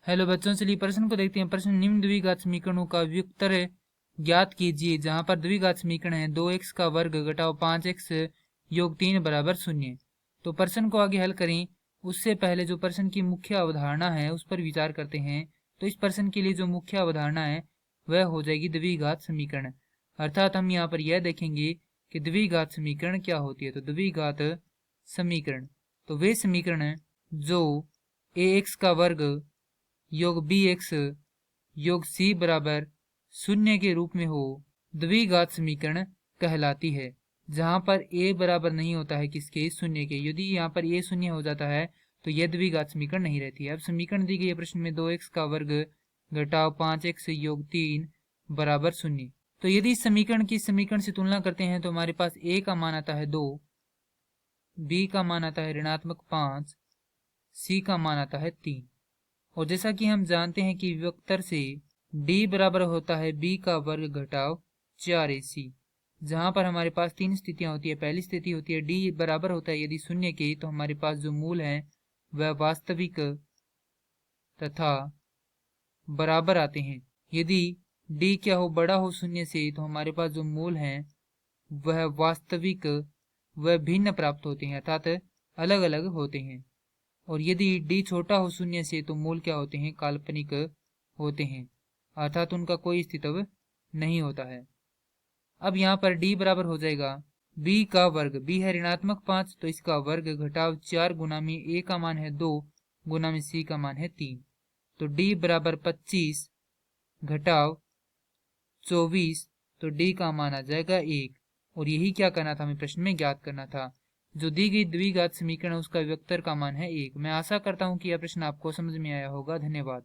Hello बच्चों, चलिए प्रश्न को देखते हैं। प्रश्न निम्न द्विघात समीकरणों का व्युत्तर ज्ञात कीजिए, जहां पर द्विघात समीकरण है 2x का वर्ग घटाओ 5x योग 3 बराबर 0। तो प्रश्न को आगे हल करें उससे पहले जो प्रश्न की मुख्य अवधारणा है उस पर विचार करते हैं। तो इस प्रश्न के लिए जो मुख्य अवधारणा है वह हो जाएगी द्विघात समीकरण। अर्थात हम यहाँ पर यह देखेंगे कि द्विघात समीकरण क्या होती है। तो द्विघात समीकरण तो वे समीकरण जो ax का वर्ग योग bx योग c बराबर 0 के रूप में हो, द्विघात समीकरण कहलाती है। जहां पर a बराबर नहीं होता है किसके, शून्य के। यदि यहाँ पर a शून्य हो जाता है तो यह द्विघात समीकरण नहीं रहती है। अब समीकरण दी गई है प्रश्न में 2x का वर्ग घटाओ 5x योग 3 बराबर 0। तो यदि इस समीकरण की समीकरण से तुलना करते हैं तो हमारे पास a का मान आता है 2, b का मान आता है ऋणात्मक 5, c का मान आता है 3। और जैसा कि हम जानते हैं कि व्युत्तर से d बराबर होता है b का वर्ग घटाओ 4ac, जहां पर हमारे पास तीन स्थितियां होती है। पहली स्थिति होती है d बराबर होता है यदि शून्य के, तो हमारे पास जो मूल है वह वास्तविक तथा बराबर आते हैं। यदि d क्या हो, बड़ा हो शून्य से, तो हमारे पास जो मूल है वह वास्तविक व भिन्न प्राप्त होते हैं, अर्थात अलग अलग होते हैं। और यदि d छोटा हो शून्य से तो मूल क्या होते हैं, काल्पनिक होते हैं, अर्थात उनका कोई अस्तित्व नहीं होता है। अब यहाँ पर d बराबर हो जाएगा b का वर्ग, b है ऋणात्मक 5 तो इसका वर्ग घटाव 4 गुना में a का मान है 2 गुना में c का मान है 3। तो d बराबर 25 घटाव 24, तो d का मान आ जाएगा 1। और यही क्या करना था, हमें प्रश्न में ज्ञात करना था। जो दी गई द्विघात समीकरण है उसका व्युत्तर का मान है 1। मैं आशा करता हूं कि यह प्रश्न आपको समझ में आया होगा। धन्यवाद।